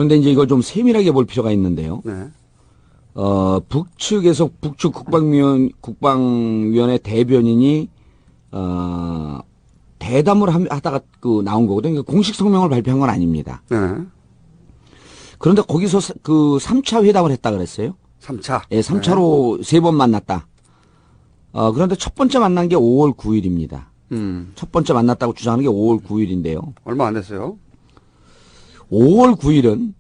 그런데 이제 이걸 좀 세밀하게 볼 필요가 있는데요. 네. 북측에서 북측 국방위원회 대변인이 대담을 하다가 나온 거거든요. 그러니까 공식 성명을 발표한 건 아닙니다. 네. 그런데 거기서 3차 회담을 했다 그랬어요. 3차. 예, 3차로 세 번 만났다. 그런데 첫 번째 만난 게 5월 9일입니다. 첫 번째 만났다고 주장하는 게 5월 9일인데요. 얼마 안 됐어요. 5월 9일은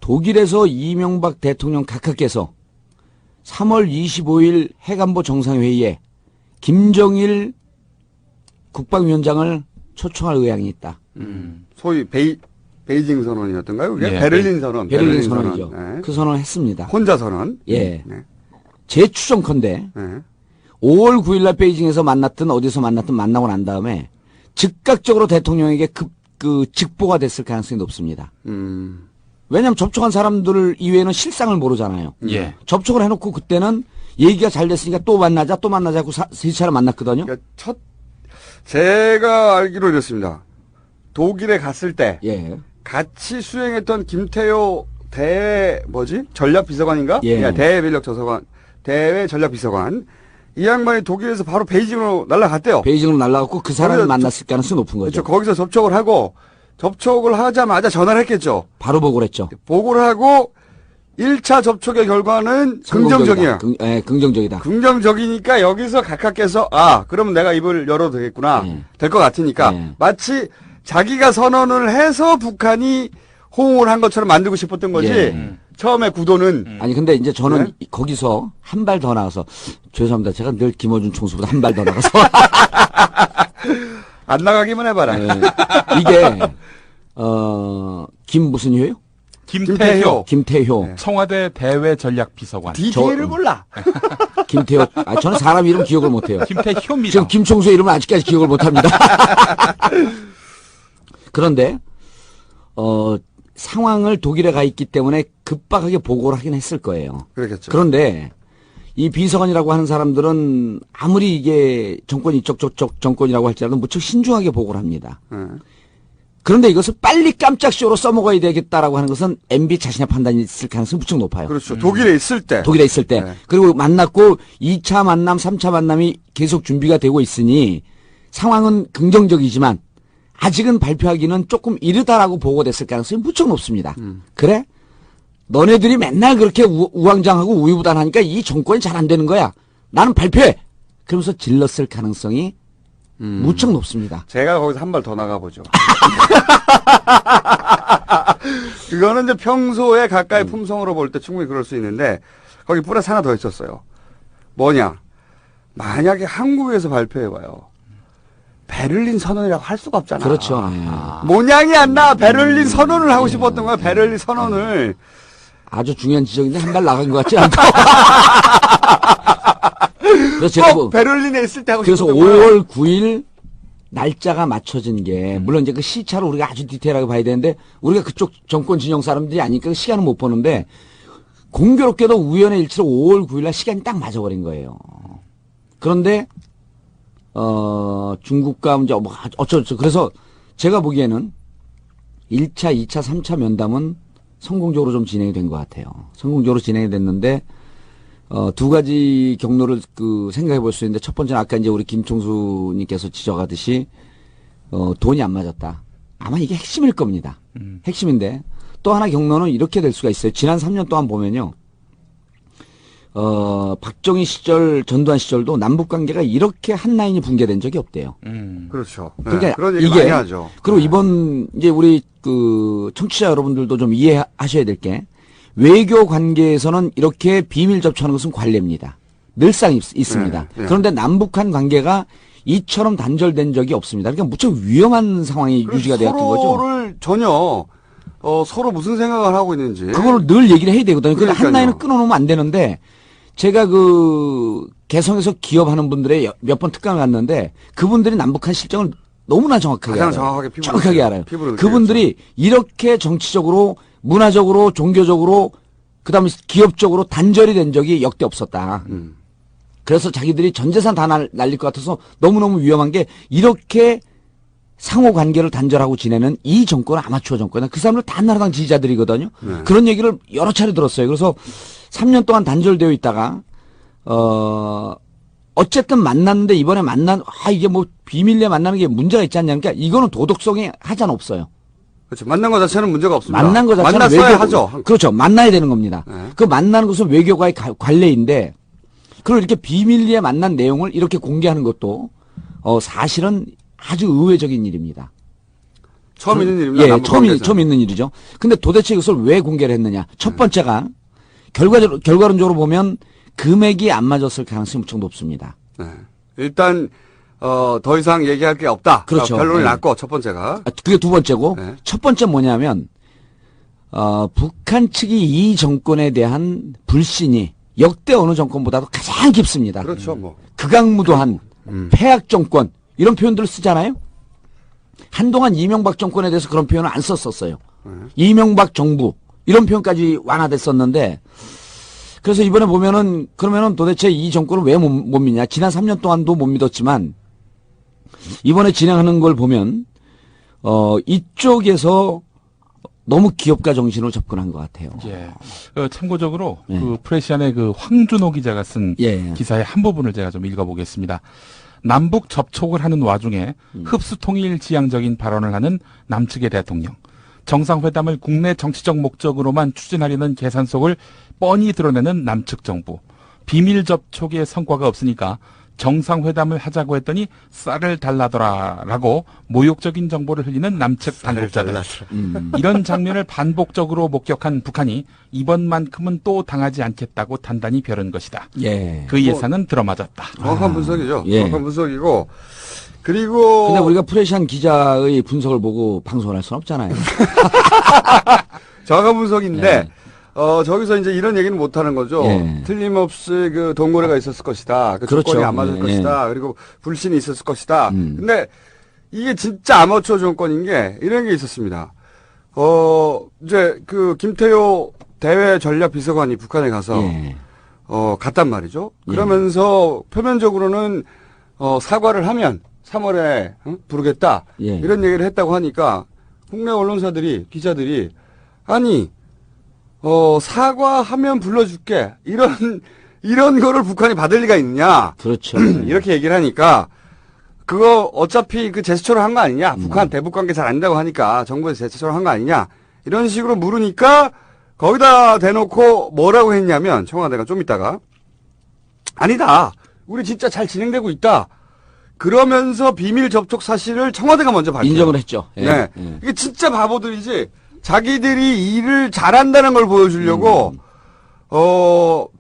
독일에서 이명박 대통령 각하께서 3월 25일 해관보 정상회의에 김정일 국방위원장을 초청할 의향이 있다. 소위 베이징 선언이었던가요? 그게 네, 베를린 선언. 베를린 선언이죠. 네. 그 선언을 했습니다. 혼자 선언. 예. 네. 제 추정컨대 네. 5월 9일날 베이징에서 만났든 어디서 만났든 만나고 난 다음에 즉각적으로 대통령에게 직보가 됐을 가능성이 높습니다. 왜냐하면 접촉한 사람들 이외에는 실상을 모르잖아요. 예. 접촉을 해놓고 그때는 얘기가 잘 됐으니까 또 만나자고 세 차례 만났거든요. 그러니까 제가 알기로 이렇습니다. 독일에 갔을 때 예. 같이 수행했던 김태효 전략비서관인가? 예. 대외 전략비서관. 이 양반이 독일에서 바로 베이징으로 날아갔대요. 베이징으로 날아갔고 그 사람이 거기서 만났을 가능성이 높은 거죠. 그렇죠. 거기서 접촉을 하고 접촉을 하자마자 전화를 했겠죠. 바로 보고를 했죠. 보고를 하고 1차 접촉의 결과는 긍정적이야. 긍정적이다. 긍정적이니까 여기서 각하께서 그러면 내가 입을 열어도 되겠구나. 예. 될 것 같으니까 예. 마치 자기가 선언을 해서 북한이 호응을 한 것처럼 만들고 싶었던 거지. 예. 처음에 구도는 아니 근데 이제 저는 네? 거기서 한 발 더 나가서 죄송합니다. 제가 늘 김어준 총수보다 한 발 더 나가서 안 나가기만 해봐라. 이게 김 무슨 효요? 김태효. 김태효. 네. 청와대 대외전략비서관. 디테일을 몰라. 김태효. 저는 사람 이름 기억을 못해요. 김태효입니다. 지금 김총수의 이름은 아직까지 기억을 못합니다. 그런데 상황을 독일에 가 있기 때문에 급박하게 보고를 하긴 했을 거예요. 그렇겠죠. 그런데 이 비서관이라고 하는 사람들은 아무리 이게 정권이 이쪽 정권이라고 할지라도 무척 신중하게 보고를 합니다. 그런데 이것을 빨리 깜짝쇼로 써먹어야 되겠다라고 하는 것은 MB 자신의 판단이 있을 가능성이 무척 높아요. 그렇죠. 독일에 있을 때. 독일에 있을 때. 네. 그리고 만났고 2차 만남, 3차 만남이 계속 준비가 되고 있으니 상황은 긍정적이지만 아직은 발표하기는 조금 이르다라고 보고됐을 가능성이 무척 높습니다. 그래? 너네들이 맨날 그렇게 우왕좌왕하고 우유부단하니까 이 정권이 잘 안 되는 거야. 나는 발표해. 그러면서 질렀을 가능성이 무척 높습니다. 제가 거기서 한 발 더 나가보죠. 그거는 이제 평소에 가까이 품성으로 볼 때 충분히 그럴 수 있는데 거기 플러스 하나 더 있었어요. 뭐냐? 만약에 한국에서 발표해봐요. 베를린 선언이라고 할 수가 없잖아. 그렇죠. 모양이 안 나. 베를린 선언을 하고 싶었던 거야. 베를린 선언을. 아주 중요한 지적인데 한 발 나간 것 같지 않고. 그래서 제가 베를린에 있을 때 하고 그래서 싶었던 거야. 5월 9일 날짜가 맞춰진 게 물론 이제 그 시차로 우리가 아주 디테일하게 봐야 되는데 우리가 그쪽 정권 진영 사람들이 아니니까 시간은 못 보는데 공교롭게도 우연의 일치로 5월 9일 날 시간이 딱 맞아버린 거예요. 그런데 중국과 이제 어쩌고저쩌고 그래서 제가 보기에는 1차, 2차, 3차 면담은 성공적으로 좀 진행이 된 것 같아요. 성공적으로 진행이 됐는데 두 가지 경로를 생각해 볼 수 있는데 첫 번째는 아까 이제 우리 김총수님께서 지적하듯이 돈이 안 맞았다. 아마 이게 핵심일 겁니다. 핵심인데 또 하나 경로는 이렇게 될 수가 있어요. 지난 3년 동안 보면요. 박정희 시절, 전두환 시절도 남북 관계가 이렇게 한 라인이 붕괴된 적이 없대요. 그렇죠. 네. 그러니까 그런 얘기 이게 많이 하죠. 그리고 이번 이제 우리 청취자 여러분들도 좀 이해하셔야 될 게 외교 관계에서는 이렇게 비밀 접촉하는 것은 관례입니다. 늘상 있습니다. 네. 그런데 남북한 관계가 이처럼 단절된 적이 없습니다. 그러니까 무척 위험한 상황이 유지가 되었던 거죠. 서로를 전혀 서로 무슨 생각을 하고 있는지. 그거를 늘 얘기를 해야 되거든요. 근데 한 그러니까요. 라인을 끊어놓으면 안 되는데 제가 개성에서 기업하는 분들의 몇 번 특강을 갔는데 그분들이 남북한 실정을 너무나 정확하게 가장 알아요. 정확하게 정확하게 알아요. 피부로 그분들이 이렇게 정치적으로 문화적으로 종교적으로 그다음에 기업적으로 단절이 된 적이 역대 없었다. 그래서 자기들이 전 재산 다 날릴 것 같아서 너무너무 위험한 게 이렇게 상호 관계를 단절하고 지내는 이 정권은 아마추어 정권이야. 그 사람들 다 한나라당 지지자들이거든요. 네. 그런 얘기를 여러 차례 들었어요. 그래서 3년 동안 단절되어 있다가 어쨌든 만났는데 이번에 이게 뭐 비밀리에 만나는 게 문제가 있지 않냐. 그러니까 이거는 도덕성이 하자는 없어요. 그렇죠. 만난 것 자체는 문제가 없습니다. 만난 것 자체는 만났어야 하죠. 그렇죠. 만나야 되는 겁니다. 네. 그 만나는 것은 외교와의 관례인데 그걸 이렇게 비밀리에 만난 내용을 이렇게 공개하는 것도 사실은 아주 의외적인 일입니다. 처음 있는 일입니다. 예, 남북 처음 관계에서는. 있는 일이죠. 근데 도대체 이것을 왜 공개를 했느냐? 첫 번째가 결과론적으로 보면 금액이 안 맞았을 가능성이 무척 높습니다. 네. 일단 더 이상 얘기할 게 없다. 그렇죠. 결론이 네. 났고 첫 번째가. 그게 두 번째고 네. 첫 번째 뭐냐면 북한 측이 이 정권에 대한 불신이 역대 어느 정권보다도 가장 깊습니다. 그렇죠. 뭐. 극악무도한 폐악 정권 이런 표현들을 쓰잖아요. 한동안 이명박 정권에 대해서 그런 표현을 안 썼었어요. 이명박 정부 이런 표현까지 완화됐었는데 그래서 이번에 보면은 그러면은 도대체 이 정권을 왜 못 믿냐? 지난 3년 동안도 못 믿었지만 이번에 진행하는 걸 보면 이쪽에서 너무 기업가 정신으로 접근한 것 같아요. 예. 참고적으로 예. 그 프레시안의 그 황준호 기자가 쓴 예. 기사의 한 부분을 제가 좀 읽어보겠습니다. 남북 접촉을 하는 와중에 흡수통일 지향적인 발언을 하는 남측의 대통령. 정상회담을 국내 정치적 목적으로만 추진하려는 계산 속을 뻔히 드러내는 남측 정부. 비밀 접촉의 성과가 없으니까 정상회담을 하자고 했더니 쌀을 달라더라라고 모욕적인 정보를 흘리는 남측 당국자들. 이런 장면을 반복적으로 목격한 북한이 이번만큼은 또 당하지 않겠다고 단단히 벼른 것이다. 예. 그 예상은 들어맞았다. 정확한 분석이죠. 예. 정확한 분석이고 그리고 근데 우리가 프레시안 기자의 분석을 보고 방송을 할 수는 없잖아요. 정확한 분석인데 예. 저기서 이제 이런 얘기는 못 하는 거죠. 예. 틀림없이 그 동거래가 있었을 것이다. 그 그렇죠. 조건이 안 맞을 예. 것이다. 그리고 불신이 있었을 것이다. 음. 근데 이게 진짜 아마추어 정권인 게 이런 게 있었습니다. 이제 그 김태효 대외 전략 비서관이 북한에 가서 예. 갔단 말이죠. 그러면서 표면적으로는 사과를 하면 3월에 부르겠다. 예. 이런 얘기를 했다고 하니까 국내 언론사들이 기자들이 아니 사과하면 불러줄게. 이런 거를 북한이 받을 리가 있느냐. 그렇죠. 이렇게 얘기를 하니까, 그거 어차피 그 제스처를 한 거 아니냐. 북한 대북 관계 잘 안다고 하니까 정부에서 제스처를 한 거 아니냐. 이런 식으로 물으니까, 거기다 대놓고 뭐라고 했냐면, 청와대가 좀 있다가, 아니다. 우리 진짜 잘 진행되고 있다. 그러면서 비밀 접촉 사실을 청와대가 먼저 밝혀요. 인정을 했죠. 예. 네. 예. 이게 진짜 바보들이지. 자기들이 일을 잘한다는 걸 보여주려고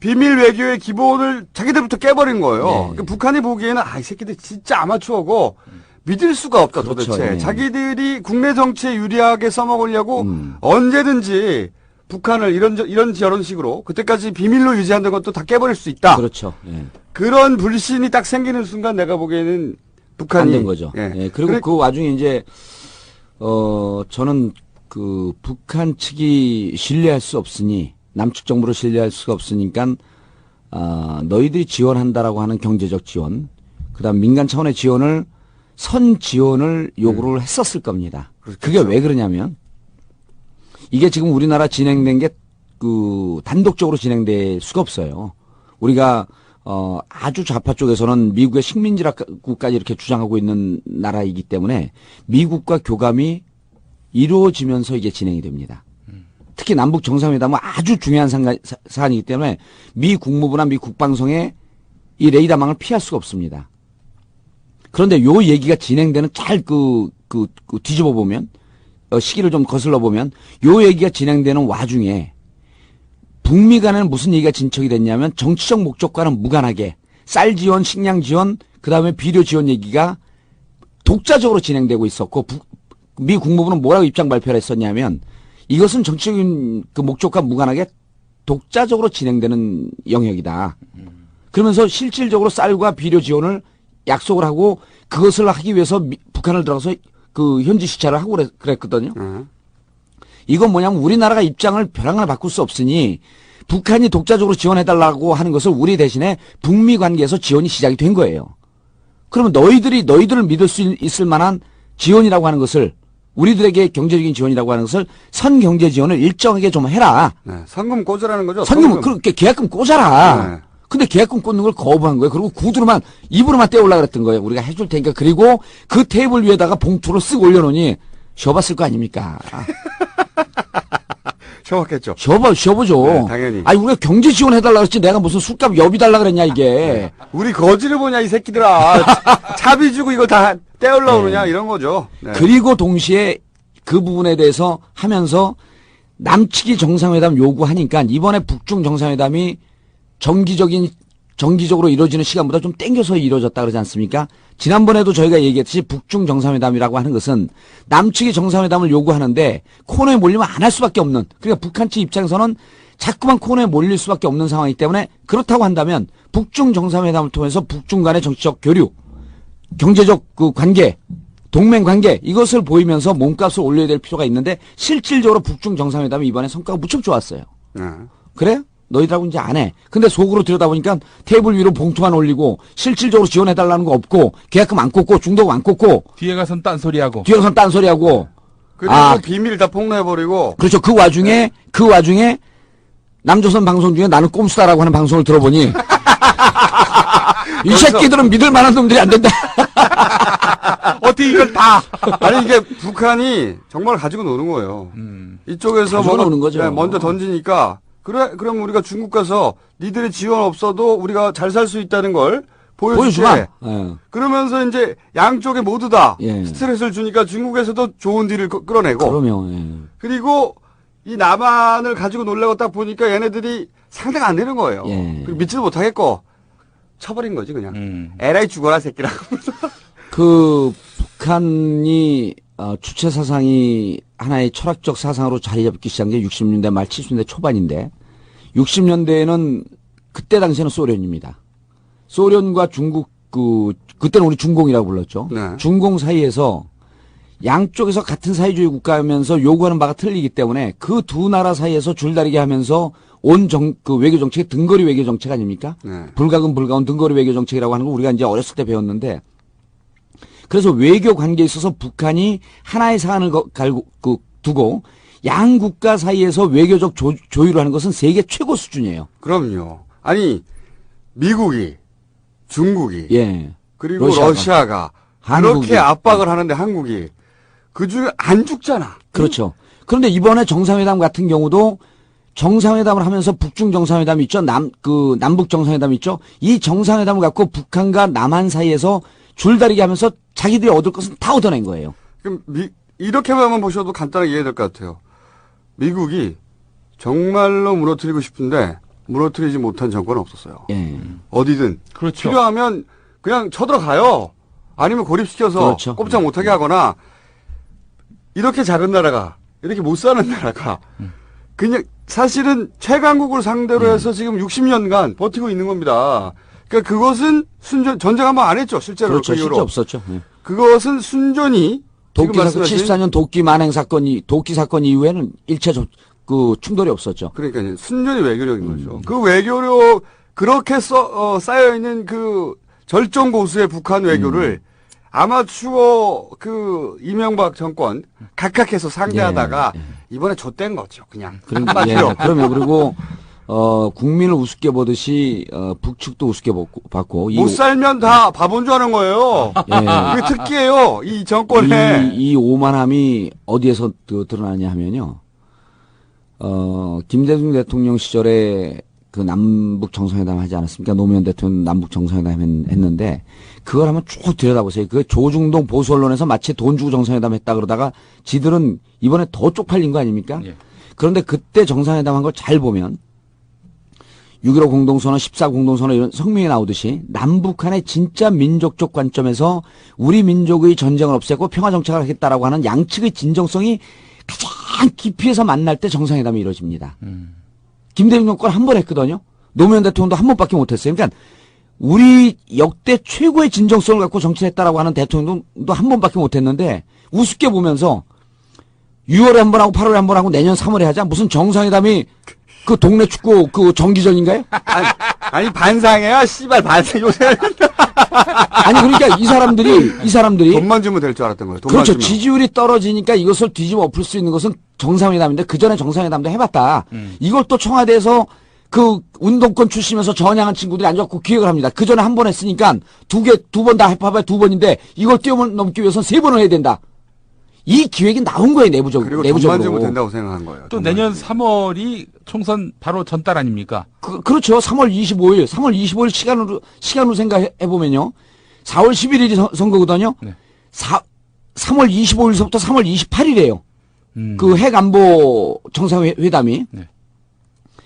비밀 외교의 기본을 자기들부터 깨버린 거예요. 네. 그러니까 북한이 보기에는 이 새끼들 진짜 아마추어고 믿을 수가 없다. 그렇죠. 도대체. 예. 자기들이 국내 정치에 유리하게 써먹으려고 언제든지 북한을 이런 식으로 그때까지 비밀로 유지한다는 것도 다 깨버릴 수 있다. 그렇죠. 예. 그런 불신이 딱 생기는 순간 내가 보기에는 북한이 안 된 거죠. 예. 예. 그리고 그 와중에 이제 저는 그 북한 측이 신뢰할 수 없으니 남측 정부를 신뢰할 수가 없으니까 너희들이 지원한다라고 하는 경제적 지원, 그다음 민간 차원의 지원을 선 지원을 요구를 했었을 겁니다. 그게 왜 그러냐면 이게 지금 우리나라 진행된 게 그 단독적으로 진행될 수가 없어요. 우리가 아주 좌파 쪽에서는 미국의 식민지라고까지 이렇게 주장하고 있는 나라이기 때문에 미국과 교감이 이루어지면서 이게 진행이 됩니다. 특히 남북 정상회담은 아주 중요한 사안이기 때문에 미 국무부나 미 국방성에 이 레이더망을 피할 수가 없습니다. 그런데 요 얘기가 진행되는 잘 뒤집어 보면 시기를 좀 거슬러 보면 요 얘기가 진행되는 와중에 북미 간에는 무슨 얘기가 진척이 됐냐면 정치적 목적과는 무관하게 쌀 지원, 식량 지원, 그다음에 비료 지원 얘기가 독자적으로 진행되고 있었고 미 국무부는 뭐라고 입장 발표를 했었냐면 이것은 정치적인 그 목적과 무관하게 독자적으로 진행되는 영역이다. 그러면서 실질적으로 쌀과 비료 지원을 약속을 하고 그것을 하기 위해서 북한을 들어가서 그 현지 시찰을 하고 그랬거든요. 이건 뭐냐면 우리나라가 입장을 벼랑을 바꿀 수 없으니 북한이 독자적으로 지원해달라고 하는 것을 우리 대신에 북미 관계에서 지원이 시작이 된 거예요. 그러면 너희들을 믿을 수 있을 만한 지원이라고 하는 것을 우리들에게 경제적인 지원이라고 하는 것을 선 경제 지원을 일정하게 좀 해라. 네, 성금 꽂으라는 거죠. 선금 그렇게 계약금 꽂아라. 네. 근데 계약금 꽂는 걸 거부한 거예요. 그리고 구두로만 입으로만 떼올라 그랬던 거예요. 우리가 해줄 테니까. 그리고 그 테이블 위에다가 봉투로 쓱 올려놓으니 쉬어봤을 거 아닙니까? 쉬어봤겠죠. 쉬어보죠. 네, 당연히. 아니 우리가 경제 지원 해달라 그랬지 내가 무슨 술값 여비 달라 그랬냐 이게. 우리 거지를 보냐 이 새끼들아. 차비 주고 이거 다 떼올라 오느냐 이런 거죠. 네. 그리고 동시에 그 부분에 대해서 하면서 남측이 정상회담 요구하니까 이번에 북중 정상회담이 정기적으로 이루어지는 시간보다 좀 땡겨서 이루어졌다 그러지 않습니까? 지난번에도 저희가 얘기했듯이 북중 정상회담이라고 하는 것은 남측이 정상회담을 요구하는데 코너에 몰리면 안 할 수밖에 없는, 그러니까 북한 측 입장에서는 자꾸만 코너에 몰릴 수밖에 없는 상황이기 때문에 그렇다고 한다면 북중 정상회담을 통해서 북중 간의 정치적 교류, 경제적 그 관계, 동맹 관계 이것을 보이면서 몸값을 올려야 될 필요가 있는데 실질적으로 북중 정상회담이 이번에 성과가 무척 좋았어요. 그래? 너희들하고 이제 안 해. 근데 속으로 들여다보니까 테이블 위로 봉투만 올리고 실질적으로 지원해달라는 거 없고 계약금 안 꽂고 중도금 안 꽂고 뒤에 가선 딴소리하고. 뒤에 가서 딴소리하고. 그리고 비밀 다 폭로해버리고. 그렇죠. 그 와중에 남조선 방송 중에 나는 꼼수다라고 하는 방송을 들어보니 이 새끼들은 믿을 만한 놈들이 안 된다. 어떻게 이걸 다. 아니 이게 북한이 정말 가지고 노는 거예요. 이쪽에서 가지고 노는 거죠. 네, 먼저 던지니까 그래 그럼 우리가 중국 가서 니들의 지원 없어도 우리가 잘 살 수 있다는 걸 보여주게. 그러면서 이제 양쪽에 모두 다 예. 스트레스를 주니까 중국에서도 좋은 딜을 끌어내고. 그러면 예. 그리고 이 남한을 가지고 놀라고 딱 보니까 얘네들이 상대가 안 되는 거예요. 예. 그리고 믿지도 못하겠고 쳐버린 거지 그냥. 에라이 죽어라 새끼라고. 그 북한이 주체 사상이 하나의 철학적 사상으로 자리 잡기 시작한 게 60년대 말 70년대 초반인데 60년대에는 그때 당시에는 소련입니다. 소련과 중국 그때는 우리 중공이라고 불렀죠. 네. 중공 사이에서 양쪽에서 같은 사회주의 국가면서 요구하는 바가 틀리기 때문에 그 두 나라 사이에서 줄다리기 하면서 그 외교 정책이 등거리 외교 정책 아닙니까? 네. 불가운 등거리 외교 정책이라고 하는 거 우리가 이제 어렸을 때 배웠는데 그래서 외교 관계에 있어서 북한이 하나의 사안을 두고 양 국가 사이에서 외교적 조율을 하는 것은 세계 최고 수준이에요. 그럼요. 아니 미국이 중국이 예. 그리고 러시아가. 러시아가 한국이. 그렇게 압박을 하는데 한국이 그중에 안 죽잖아. 그렇죠. 그런데 이번에 정상회담 같은 경우도 정상회담을 하면서 북중 정상회담 있죠. 남북 정상회담 있죠. 이 정상회담을 갖고 북한과 남한 사이에서 줄다리기 하면서 자기들이 얻을 것은 다 얻어낸 거예요. 그럼 이렇게만 보셔도 간단하게 이해될 것 같아요. 미국이 정말로 무너뜨리고 싶은데 무너뜨리지 못한 정권은 없었어요. 예. 어디든 그렇죠. 필요하면 그냥 쳐들어가요. 아니면 고립시켜서 그렇죠. 꼼짝 못하게 하거나 이렇게 작은 나라가 이렇게 못 사는 나라가 그냥 사실은 최강국을 상대로 해서 지금 60년간 버티고 있는 겁니다. 그러니까 그것은 전쟁 한번 안 했죠. 실제로 그렇죠. 그 실제 이후로. 없었죠. 예. 그것은 순전히 지금 도끼 사건, 말씀하신 74년 도끼 사건 이후에는 일체 충돌이 없었죠. 그러니까 순전히 외교력인 거죠. 그 외교력 그렇게 쌓여 있는 그 절정 고수의 북한 외교를 아마추어 이명박 정권 각각해서 상대하다가 이번에 좆된 거죠. 그냥 한마디로. 그러면 그리고 국민을 우습게 보듯이 북측도 우습게 봤고 못 살면 다 바본 줄 아는 거예요. 예. 그게 특기예요. 이 정권에. 이 오만함이 어디에서 드러나냐 하면요. 김대중 대통령 시절에 그 남북 정상회담 하지 않았습니까? 노무현 대통령 남북 정상회담 했는데 그걸 한번 쭉 들여다보세요. 그 조중동 보수 언론에서 마치 돈 주고 정상회담 했다 그러다가 지들은 이번에 더 쪽팔린 거 아닙니까? 예. 그런데 그때 정상회담 한 걸 잘 보면 6.15 공동선언, 14 공동선언 이런 성명이 나오듯이 남북한의 진짜 민족적 관점에서 우리 민족의 전쟁을 없애고 평화정착을 하겠다라고 하는 양측의 진정성이 가장 깊이에서 만날 때 정상회담이 이루어집니다. 김대중 정권 한 번 했거든요. 노무현 대통령도 한 번밖에 못했어요. 그러니까 우리 역대 최고의 진정성을 갖고 정치했다라고 하는 대통령도 한 번밖에 못했는데 우습게 보면서 6월에 한 번 하고 8월에 한 번 하고 내년 3월에 하자. 무슨 정상회담이 그 동네 축구 정기전인가요? 아니 반상회야. 씨발 반상 요새 아니 그러니까 이 사람들이 돈만 주면 될 줄 알았던 거예요. 돈만 그렇죠. 주면. 지지율이 떨어지니까 이것을 뒤집어 엎을 수 있는 것은 정상회담인데 그 전에 정상회담도 해봤다. 이걸 또 청와대에서 그 운동권 출신에서 전향한 친구들이 앉아갖고 기획을 합니다. 그 전에 한 번 했으니까 두 번 다 해봐야 두 번인데 이걸 뛰어넘기 위해서는 세 번을 해야 된다. 이 기획이 나온 거예요, 내부적으로. 그리고 돈만 주면 된다고 생각한 거예요. 또 돈만 내년 주면. 3월이 총선 바로 전달 아닙니까? 그렇죠. 3월 25일 시간으로 생각해보면요. 4월 11일이 선거거든요. 네. 3월 25일서부터 3월 28일이에요. 그 핵안보 정상회담이. 네.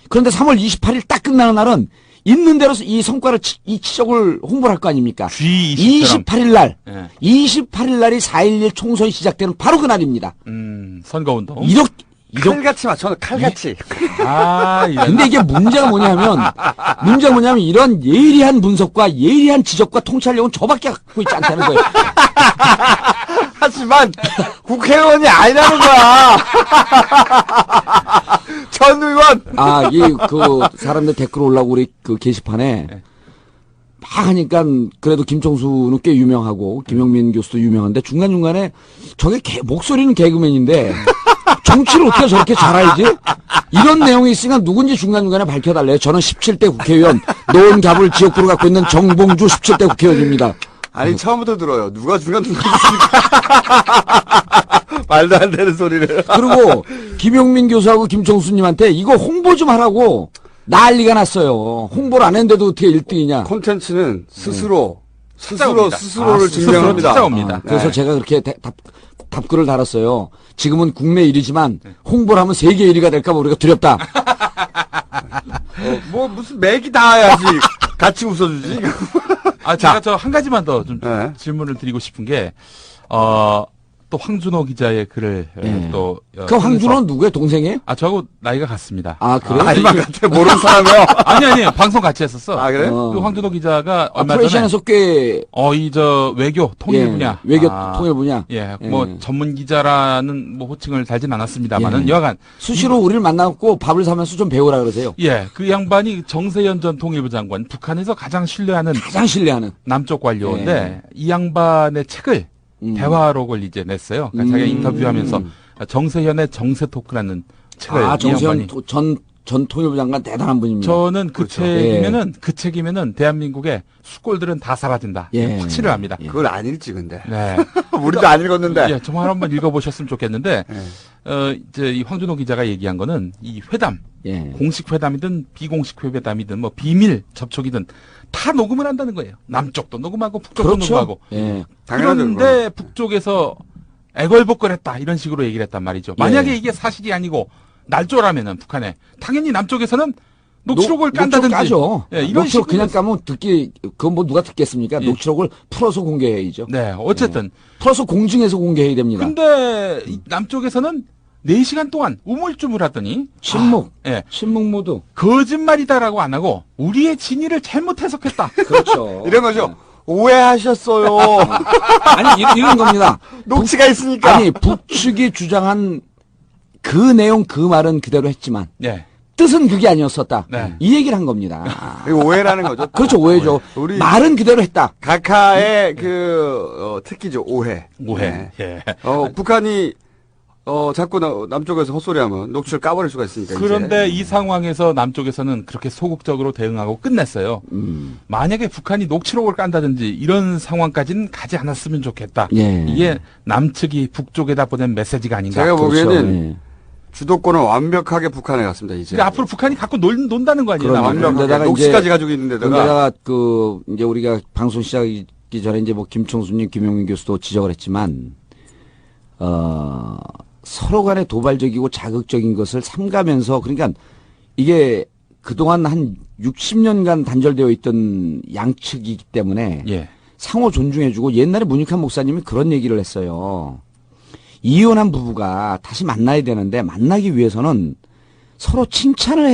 그런데 3월 28일 딱 끝나는 날은 있는 대로 이 성과를, 이 치적을 홍보를 할 거 아닙니까? G20처럼. 28일 날. 예. 28일 날이 4.11 총선이 시작되는 바로 그날입니다. 선거운동. 칼같이 맞춰, 칼같이. 근데 이게 문제가 뭐냐면 이런 예리한 분석과 예리한 지적과 통찰력은 저밖에 갖고 있지 않다는 거예요. 하지만 국회의원이 아니라는 거야. 전 의원. 사람들 댓글 올라오고 우리 그 게시판에 막 하니까 그래도 김총수는 꽤 유명하고 김용민 교수도 유명한데 중간중간에 저게 목소리는 개그맨인데 정치를 어떻게 저렇게 잘 알지? 이런 내용이 있으니까 누군지 중간중간에 밝혀달래요. 저는 17대 국회의원, 노원갑을 지역구로 갖고 있는 정봉주 17대 국회의원입니다. 아니, 처음부터 들어요. 누가 중간중간 말도 안 되는 소리를. 그리고 김용민 교수하고 김총수님한테 이거 홍보 좀 하라고 난리가 났어요. 홍보를 안 했는데도 어떻게 1등이냐. 콘텐츠는 스스로를 스스로 증명합니다. 찾아옵니다. 그래서 네. 제가 그렇게 답글을 달았어요. 지금은 국내 일이지만 홍보를 하면 세계 1위가 될까 봐 우리가 두렵다. 뭐 무슨 맥이 닿아야지 같이 웃어주지. 제가 저 한 가지만 더 좀 네. 질문을 드리고 싶은 게, 또 황준호 기자의 글을 네. 또. 그 황준호는 누구예요? 동생이에요? 저하고 나이가 같습니다. 아, 그래요? 아니만 같아 모르는 사람이요. 아니, 방송 같이 했었어. 아 그래? 어. 그 황준호 기자가 얼마 전에, 프레시안에서 꽤 외교, 통일 예, 분야. 외교 통일 분야. 예, 뭐, 전문 기자라는 뭐 호칭을 달진 않았습니다만은, 예. 여하간. 수시로 우리를 만나고 밥을 사면서 좀 배우라 그러세요. 예, 그 양반이 정세현 전 통일부 장관, 북한에서 가장 신뢰하는 가장 신뢰하는. 남쪽 관료인데, 이 양반의 책을, 대화록을 이제 냈어요. 그러니까 자기가 인터뷰하면서 정세현의 정세 토크라는 책을 이 정세현 양반이. 전 통일부 장관 대단한 분입니다. 저는 그 그렇죠. 책이면은 대한민국의 숙골들은 다 사라진다. 예. 확신을 합니다. 그걸 안 읽지 근데. 네. 우리도 안 읽었는데. 예, 정말 한번 읽어보셨으면 좋겠는데, 이제 이 황준호 기자가 얘기한 거는 이 회담, 예. 공식 회담이든 비공식 회담이든 뭐 비밀 접촉이든 다 녹음을 한다는 거예요. 남쪽도 녹음하고 북쪽도 그렇죠. 녹음하고. 예. 당연하죠, 그런데 북쪽에서 애걸복걸했다 이런 식으로 얘기를 했단 말이죠. 만약에 이게 사실이 아니고 날조라면은 북한에 당연히 남쪽에서는 녹취록을 깐다든지. 까죠. 예, 이런 녹취록 그냥 식으로 까면 그건 뭐 누가 듣겠습니까? 예. 녹취록을 풀어서 공개해야죠. 네, 어쨌든. 풀어서 공증해서 공개해야 됩니다. 근데 이 남쪽에서는 4시간 동안 우물쭈물하더니 신묵. 예, 신묵 모두. 거짓말이다라고 안 하고 우리의 진위를 잘못 해석했다. 그렇죠. 이런 거죠. 오해하셨어요. 아니 이런 겁니다. 녹취가 있으니까. 아니 북측이 주장한 그 내용 그 말은 그대로 했지만 네. 뜻은 그게 아니었었다. 네. 이 얘기를 한 겁니다. 이거 오해라는 거죠. 그렇죠 오해죠. 우리 말은 그대로 했다. 각하의 특기죠. 오해. 오해. 네. 예. 북한이 자꾸 남쪽에서 헛소리하면 녹취를 까버릴 수가 있으니까. 그런데 이제. 이 상황에서 남쪽에서는 그렇게 소극적으로 대응하고 끝냈어요. 만약에 북한이 녹취록을 깐다든지 이런 상황까지는 가지 않았으면 좋겠다. 예. 이게 남측이 북쪽에다 보낸 메시지가 아닌가. 제가 보기에는 예. 주도권은 완벽하게 북한에 갔습니다. 이제. 그러니까 앞으로 북한이 갖고 논다는 거 아니에요? 그럼요. 남한테. 완벽하게 데다가 녹취까지 이제- 가지고 있는 데다가 그러다가 이제 우리가 방송 시작하기 전에 이제 뭐 김총수님, 김용민 교수도 지적을 했지만 서로 간에 도발적이고 자극적인 것을 삼가면서 그러니까 이게 그동안 한 60년간 단절되어 있던 양측이기 때문에 예. 상호 존중해주고 옛날에 문익환 목사님이 그런 얘기를 했어요. 이혼한 부부가 다시 만나야 되는데 만나기 위해서는 서로 칭찬을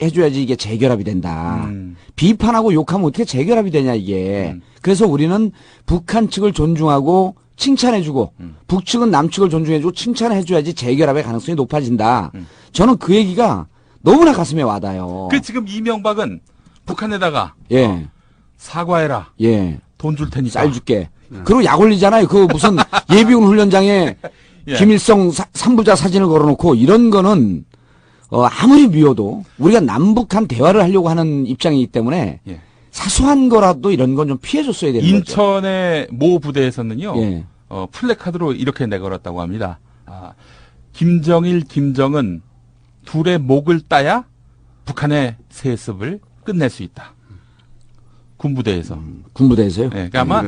해줘야지 이게 재결합이 된다. 비판하고 욕하면 어떻게 재결합이 되냐 이게. 그래서 우리는 북한 측을 존중하고 칭찬해주고 북측은 남측을 존중해주고 칭찬해줘야지 재결합의 가능성이 높아진다. 저는 그 얘기가 너무나 가슴에 와닿아요. 그 지금 이명박은 북한에다가 예, 사과해라. 예. 돈 줄 테니까. 쌀 줄게. 그리고 약 올리잖아요. 그 무슨 예비군 훈련장에 예. 김일성 3부자 사진을 걸어놓고 이런 거는 아무리 미워도 우리가 남북한 대화를 하려고 하는 입장이기 때문에 예. 사소한 거라도 이런 건 좀 피해줬어야 되는 거죠. 인천의 모 부대에서는요. 예. 플래카드로 이렇게 내걸었다고 합니다. 김정일, 김정은 둘의 목을 따야 북한의 세습을 끝낼 수 있다. 군부대에서. 군부대에서요? 예, 그러니까 아마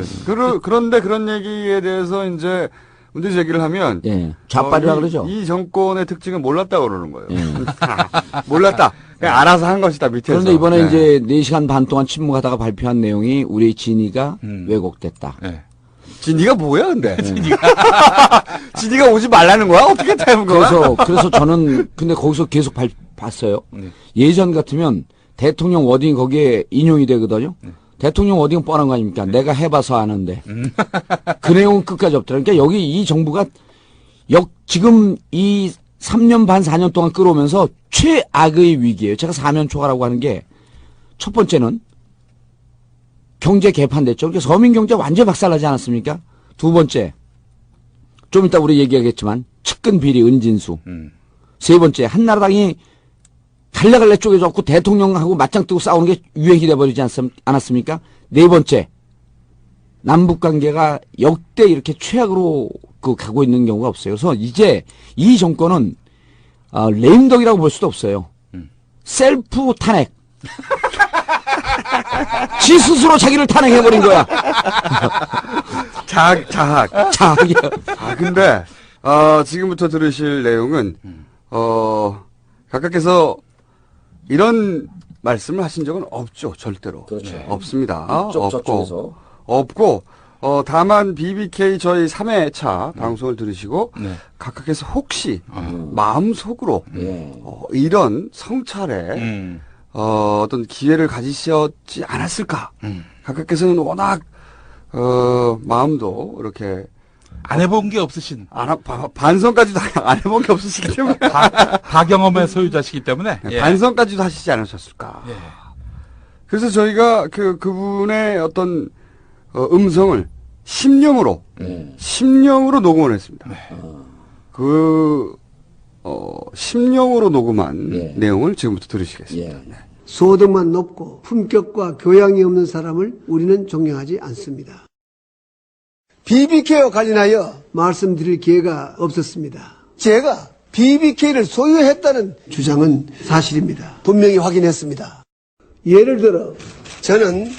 그런데 그런 얘기에 대해서 이제 문제 제기를 하면 예. 좌빨이라 이- 그러죠. 이 정권의 특징은 몰랐다고 그러는 거예요. 예. 몰랐다. 그냥 알아서 한 것이다 밑에서. 그런데 이번에 네. 이제 4시간 반 동안 침묵하다가 발표한 내용이 우리 진위가 왜곡됐다. 예. 진이가 뭐야 근데? 진이가 오지 말라는 거야? 어떻게 타는 거야? 그래서 저는 근데 거기서 계속 봤어요. 네. 예전 같으면 대통령 워딩이 거기에 인용이 되거든요. 대통령 워딩은 뻔한 거 아닙니까? 내가 해봐서 아는데. 그 내용은 끝까지 없더라고요. 그러니까 여기 이 정부가 지금 이 3년 반, 4년 동안 끌어오면서 최악의 위기예요. 제가 사면 초과라고 하는 게 첫 번째는 경제 개판됐죠. 그러니까 서민 경제 완전 박살나지 않았습니까? 두 번째, 좀 이따 우리 얘기하겠지만 측근 비리 은진수. 세 번째, 한나라당이 갈래갈래 쪼개졌고 대통령하고 맞짱 뜨고 싸우는 게 유행이 돼버리지 않았습니까? 네 번째, 남북 관계가 역대 이렇게 최악으로 가고 있는 경우가 없어요. 그래서 이제 이 정권은 레임덕이라고 볼 수도 없어요. 셀프 탄핵. 지 스스로 자기를 탄핵해버린 거야. 자학. 자기야. 근데 지금부터 들으실 내용은 각각께서 이런 말씀을 하신 적은 없죠, 절대로. 그렇죠. 없습니다. 저쪽에서. 없고 다만 BBK 저희 3회차 방송을 들으시고 네. 각각께서 혹시 마음속으로 예. 이런 성찰에 어떤 기회를 가지셨지 않았을까? 각각께서는 워낙 마음도 이렇게 안 해본 게 없으신 반성까지도 안 해본 게 없으시기 때문에 다경험의 소유자시기 때문에 예. 반성까지도 하시지 않으셨을까? 예. 그래서 저희가 그분의 어떤 음성을 심령으로 녹음을 했습니다. 심령으로 녹음한 예. 내용을 지금부터 들으시겠습니다. 예. 소득만 높고 품격과 교양이 없는 사람을 우리는 존경하지 않습니다. BBK와 관련하여 말씀드릴 기회가 없었습니다. 제가 BBK를 소유했다는 주장은 사실입니다. 분명히 확인했습니다. 예를 들어 저는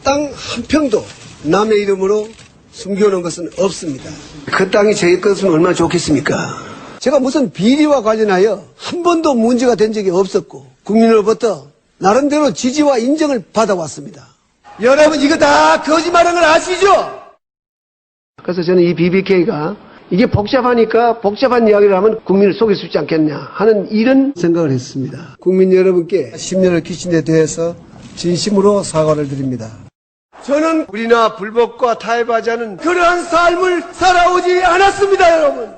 땅 한 평도 남의 이름으로 숨겨놓은 것은 없습니다. 그 땅이 제 것은 얼마나 좋겠습니까? 제가 무슨 비리와 관련하여 한 번도 문제가 된 적이 없었고 국민으로부터 나름대로 지지와 인정을 받아왔습니다. 여러분 이거 다 거짓말하는 걸 아시죠? 그래서 저는 이 BBK가 이게 복잡하니까 복잡한 이야기를 하면 국민을 속일 수 있지 않겠냐 하는 이런 생각을 했습니다. 국민 여러분께 심려를 끼친 데 대해서 진심으로 사과를 드립니다. 저는 불이나 불법과 타협하지 않은 그러한 삶을 살아오지 않았습니다, 여러분.